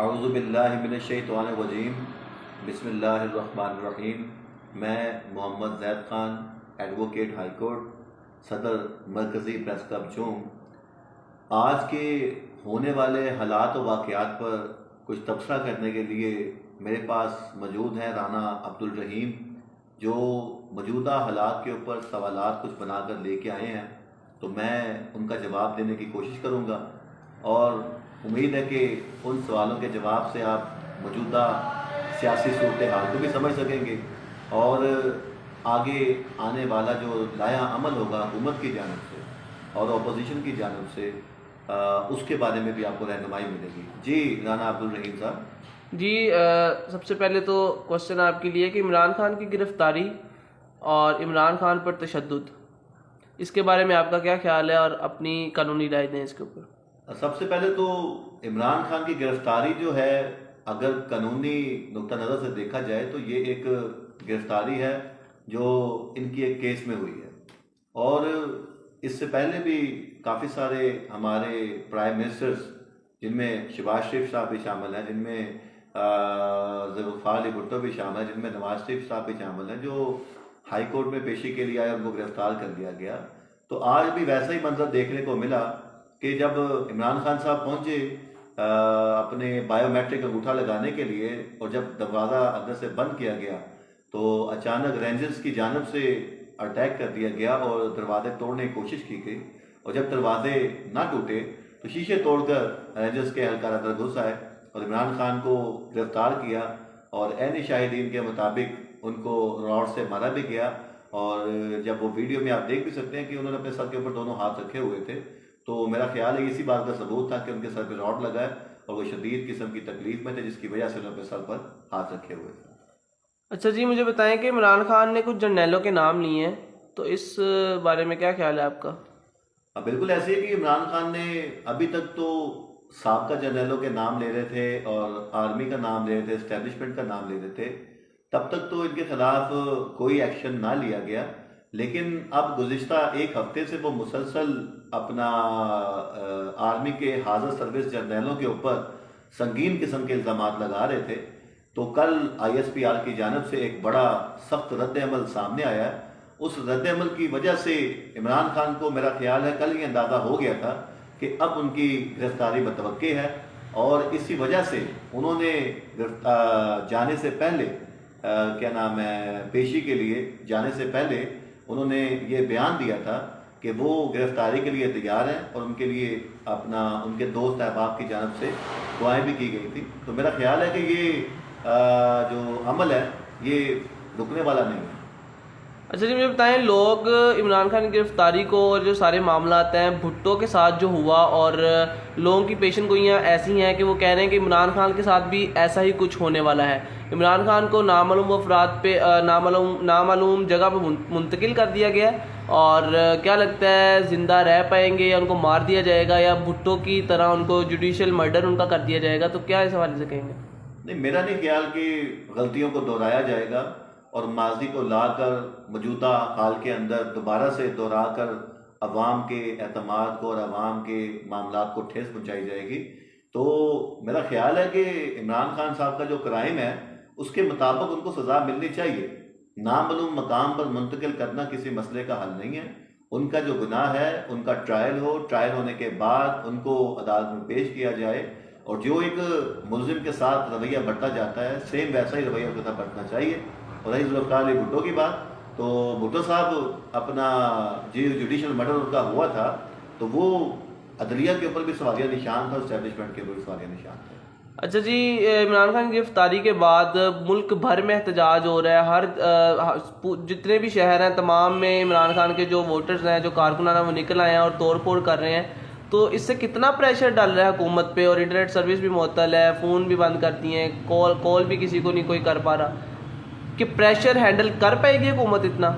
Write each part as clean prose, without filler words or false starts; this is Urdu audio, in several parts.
اعوذ باللہ من الشیطان الرجیم، بسم اللہ الرحمن الرحیم۔ میں محمد زید خان، ایڈوکیٹ ہائی کورٹ، صدر مرکزی پریس کلب چوم، آج کے ہونے والے حالات و واقعات پر کچھ تبصرہ کرنے کے لیے میرے پاس موجود ہیں رانا عبدالرحیم، جو موجودہ حالات کے اوپر سوالات کچھ بنا کر لے کے آئے ہیں، تو میں ان کا جواب دینے کی کوشش کروں گا، اور امید ہے کہ ان سوالوں کے جواب سے آپ موجودہ سیاسی صورتحال کو بھی سمجھ سکیں گے، اور آگے آنے والا جو لائحہ عمل ہوگا حکومت کی جانب سے اور اپوزیشن کی جانب سے اس کے بارے میں بھی آپ کو رہنمائی ملے گی۔ جی رانا عبدالرحیم صاحب۔ جی سب سے پہلے تو کوشچن آپ کے لیے کہ عمران خان کی گرفتاری اور عمران خان پر تشدد، اس کے بارے میں آپ کا کیا خیال ہے اور اپنی قانونی رائے دیں اس کے اوپر۔ سب سے پہلے تو عمران خان کی گرفتاری جو ہے، اگر قانونی نقطہ نظر سے دیکھا جائے تو یہ ایک گرفتاری ہے جو ان کی ایک کیس میں ہوئی ہے، اور اس سے پہلے بھی کافی سارے ہمارے پرائم منسٹرز، جن میں شہباز شریف صاحب بھی شامل ہیں، جن میں ذوالفقار علی بھٹو بھی شامل ہیں، جن میں نواز شریف صاحب بھی شامل ہیں، جو ہائی کورٹ میں پیشی کے لیے آئے، ان کو گرفتار کر دیا گیا۔ تو آج بھی ویسا ہی منظر دیکھنے کو ملا کہ جب عمران خان صاحب پہنچے اپنے بائیو میٹرک انگوٹھا لگانے کے لیے، اور جب دروازہ اندر سے بند کیا گیا تو اچانک رینجرز کی جانب سے اٹیک کر دیا گیا اور دروازے توڑنے کی کوشش کی گئی، اور جب دروازے نہ ٹوٹے تو شیشے توڑ کر رینجرز کے اہلکار اندر گھس آئے اور عمران خان کو گرفتار کیا، اور عین شاہدین کے مطابق ان کو راڈ سے مارا بھی گیا۔ اور جب وہ ویڈیو میں آپ دیکھ بھی سکتے ہیں کہ انہوں نے اپنے سر کے اوپر دونوں ہاتھ رکھے ہوئے تھے، تو میرا خیال ہے اسی بات کا ثبوت تھا کہ ان کے سر پہ راڈ لگا ہے اور وہ شدید قسم کی تکلیف میں تھے، جس کی وجہ سے انہوں نے اپنے سر پر ہاتھ رکھے ہوئے تھے۔ اچھا جی، مجھے بتائیں کہ عمران خان نے کچھ جرنیلوں کے نام لیے ہیں، تو اس بارے میں کیا خیال ہے آپ کا؟ بالکل ایسے ہے کہ عمران خان نے ابھی تک تو سابقہ جرنیلوں کے نام لے رہے تھے اور آرمی کا نام لے رہے تھے، اسٹیبلشمنٹ کا نام لے رہے تھے، تب تک تو ان کے خلاف کوئی ایکشن نہ لیا گیا، لیکن اب گزشتہ ایک ہفتے سے وہ مسلسل اپنا آرمی کے حاضر سروس جرنیلوں کے اوپر سنگین قسم کے الزامات لگا رہے تھے۔ تو کل آئی ایس پی آر کی جانب سے ایک بڑا سخت رد عمل سامنے آیا ہے۔ اس رد عمل کی وجہ سے عمران خان کو میرا خیال ہے کل یہ اندازہ ہو گیا تھا کہ اب ان کی گرفتاری متوقع ہے، اور اسی وجہ سے انہوں نے جانے سے پہلے کیا نام ہے پیشی کے لیے جانے سے پہلے انہوں نے یہ بیان دیا تھا کہ وہ گرفتاری کے لیے تیار ہیں، اور ان کے لیے اپنا ان کے دوست احباب کی جانب سے دعائیں بھی کی گئی تھی۔ تو میرا خیال ہے کہ یہ جو عمل ہے یہ رکنے والا نہیں ہے۔ اچھا جی، مجھے بتائیں، لوگ عمران خان کی گرفتاری کو اور جو سارے معاملات ہیں بھٹو کے ساتھ جو ہوا، اور لوگوں کی پیشن گوئیاں ایسی ہیں کہ وہ کہہ رہے ہیں کہ عمران خان کے ساتھ بھی ایسا ہی کچھ ہونے والا ہے۔ عمران خان کو نامعلوم افراد پہ نامعلوم جگہ پہ منتقل کر دیا گیا ہے، اور کیا لگتا ہے زندہ رہ پائیں گے یا ان کو مار دیا جائے گا، یا بھٹو کی طرح ان کو جوڈیشل مرڈر ان کا کر دیا جائے گا؟ تو کیا اس حوالے سے کہیں گے؟ نہیں، میرا نہیں خیال کہ غلطیوں کو دہرایا جائے گا اور ماضی کو لا کر موجودہ حال کے اندر دوبارہ سے دہرا کر عوام کے اعتماد کو اور عوام کے معاملات کو ٹھیس پہنچائی جائے گی۔ تو میرا خیال ہے کہ عمران خان صاحب کا جو کرائم ہے اس کے مطابق ان کو سزا ملنی چاہیے۔ نامعلوم مقام پر منتقل کرنا کسی مسئلے کا حل نہیں ہے۔ ان کا جو گناہ ہے ان کا ٹرائل ہو، ٹرائل ہونے کے بعد ان کو عدالت میں پیش کیا جائے، اور جو ایک ملزم کے ساتھ رویہ بڑھتا جاتا ہے سیم ویسا ہی رویہ ان کے ساتھ بڑھنا چاہیے۔ اور رہی ذوالفقار علی بھٹو کی بات، تو بھٹو صاحب اپنا جوڈیشل مرڈر ان کا ہوا تھا، تو وہ عدلیہ کے اوپر بھی سوالیہ نشان تھا، اسٹیبلشمنٹ کے اوپر بھی سوالیہ نشان تھا۔ اچھا جی، عمران خان کی گرفتاری کے بعد ملک بھر میں احتجاج ہو رہا ہے، جتنے بھی شہر ہیں تمام میں عمران خان کے جو ووٹرز ہیں، جو کارکنان ہیں، وہ نکل آئے ہیں اور توڑ پھوڑ کر رہے ہیں۔ تو اس سے کتنا پریشر ڈال رہا ہے حکومت پہ، اور انٹرنیٹ سروس بھی معطل ہے، فون بھی بند کر دیے ہیں، کال بھی کسی کو نہیں کوئی کر پا رہا، کہ پریشر ہینڈل کر پائے گی حکومت اتنا؟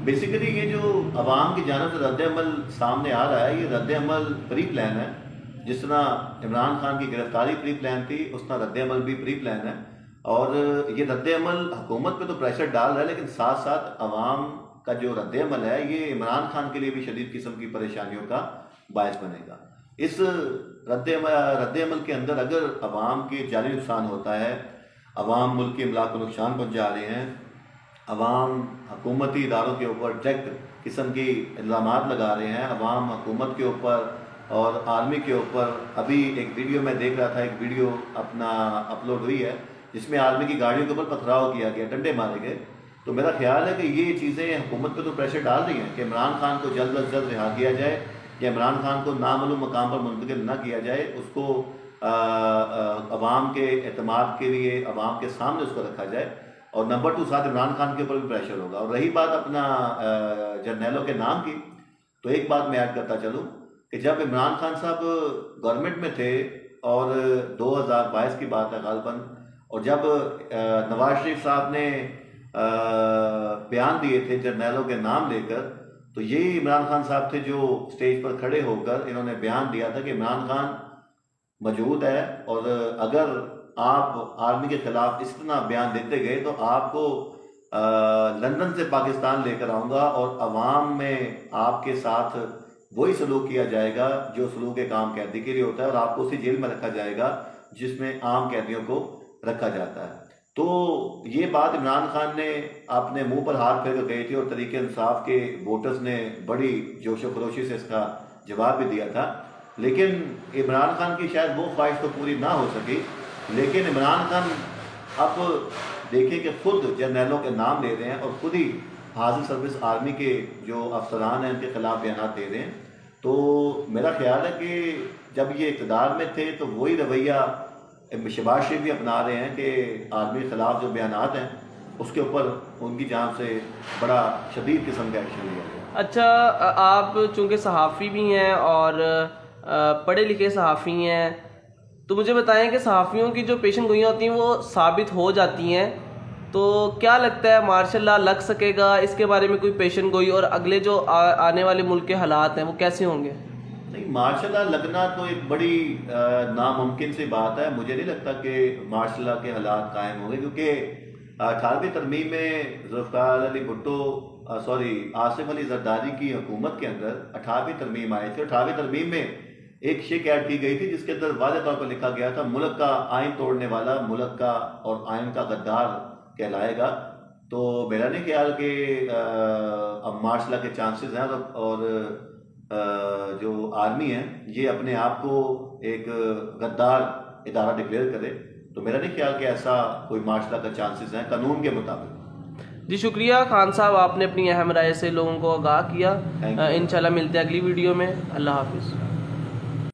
بیسیکلی یہ جو عوام کی جانب سے رد عمل سامنے آ رہا ہے، یہ رد عمل پری پلان ہے۔ جس طرح عمران خان کی گرفتاری پری پلان تھی، اس طرح رد عمل بھی پری پلان ہے، اور یہ رد عمل حکومت پہ تو پریشر ڈال رہا ہے، لیکن ساتھ ساتھ عوام کا جو رد عمل ہے یہ عمران خان کے لیے بھی شدید قسم کی پریشانیوں کا باعث بنے گا۔ اس رد عمل کے اندر اگر عوام کی جانی نقصان ہوتا ہے، عوام ملک کی املاک کو نقصان پہنچا رہے ہیں، عوام حکومتی اداروں کے اوپر ڈائریکٹ قسم کی الزامات لگا رہے ہیں، عوام حکومت کے اوپر اور آرمی کے اوپر. ابھی ایک ویڈیو میں دیکھ رہا تھا، ایک ویڈیو اپنا اپلوڈ ہوئی ہے جس میں آرمی کی گاڑیوں کے اوپر پتھراؤ کیا گیا، ڈنڈے مارے گئے. تو میرا خیال ہے کہ یہ چیزیں حکومت پہ تو پریشر ڈال رہی ہیں کہ عمران خان کو جلد از جلد رہا کیا جائے یا عمران خان کو نامعلوم مقام پر منتقل نہ کیا جائے، اس کو عوام کے اعتماد کے لیے عوام کے سامنے اس کو رکھا جائے. اور نمبر 2 ساتھ عمران خان کے اوپر بھی پریشر ہوگا. اور رہی بات اپنا جرنیلوں کے نام کی، تو ایک بات میں ایڈ کرتا چلوں کہ جب عمران خان صاحب گورنمنٹ میں تھے اور 2022 کی بات ہے غالباً، اور جب نواز شریف صاحب نے بیان دیے تھے جرنیلوں کے نام لے کر، تو یہی عمران خان صاحب تھے جو اسٹیج پر کھڑے ہو کر انہوں نے بیان دیا تھا کہ عمران خان موجود ہے اور اگر آپ آرمی کے خلاف اس طرح بیان دیتے گئے تو آپ کو لندن سے پاکستان لے کر آؤں گا اور عوام میں آپ کے ساتھ وہی سلوک کیا جائے گا جو سلوک ایک عام قیدی کے لیے ہوتا ہے، اور آپ کو اسی جیل میں رکھا جائے گا جس میں عام قیدیوں کو رکھا جاتا ہے. تو یہ بات عمران خان نے اپنے منہ پر ہاتھ پھیر کر گئی تھی، اور تحریک انصاف کے ووٹرز نے بڑی جوش و خروشی سے اس کا جواب بھی دیا تھا. لیکن عمران خان کی شاید وہ خواہش تو پوری نہ ہو سکی، لیکن عمران خان اب دیکھیں کہ خود جرنیلوں کے نام لے رہے ہیں اور خود ہی حاضر سروس آرمی کے جو افسران ہیں ان کے خلاف بیانات دے رہے ہیں. تو میرا خیال ہے کہ جب یہ اقتدار میں تھے تو وہی رویہ شہباز شریف بھی اپنا رہے ہیں کہ آرمی کے خلاف جو بیانات ہیں اس کے اوپر ان کی جانب سے بڑا شدید قسم کا ایکشن لیا گیا. اچھا، آپ چونکہ صحافی بھی ہیں اور پڑھے لکھے صحافی ہیں، تو مجھے بتائیں کہ صحافیوں کی جو پیشن گوئیاں ہوتی ہیں وہ ثابت ہو جاتی ہیں، تو کیا لگتا ہے ماشاء اللہ لگ سکے گا اس کے بارے میں کوئی پیشن گوئی، اور اگلے جو آنے والے ملک کے حالات ہیں وہ کیسے ہوں گے؟ نہیں، ماشاء اللہ لگنا تو ایک بڑی ناممکن سی بات ہے. مجھے نہیں لگتا کہ ماشاء اللہ کے حالات قائم ہوں گے، کیونکہ 18ویں ترمیم میں ذوالفقار علی بھٹو آصف علی زرداری کی حکومت کے اندر 18ویں ترمیم آئی تھی. 18ویں ترمیم میں ایک شک ایڈ کی گئی تھی جس کے اندر واضح طور پر لکھا گیا تھا ملک کا آئین توڑنے والا ملک کا اور آئین کا غدار کہلائے گا. تو میرا نہیں خیال کہ اب ماشاء اللہ کے چانسز ہیں اور جو آرمی ہے یہ اپنے آپ کو ایک غدار ادارہ ڈکلیئر کرے. تو میرا نہیں خیال کہ ایسا کوئی ماشاء اللہ کا چانسز ہیں قانون کے مطابق. جی شکریہ خان صاحب، آپ نے اپنی اہم رائے سے لوگوں کو آگاہ کیا. انشاءاللہ ملتے ہیں اگلی ویڈیو میں. اللہ حافظ.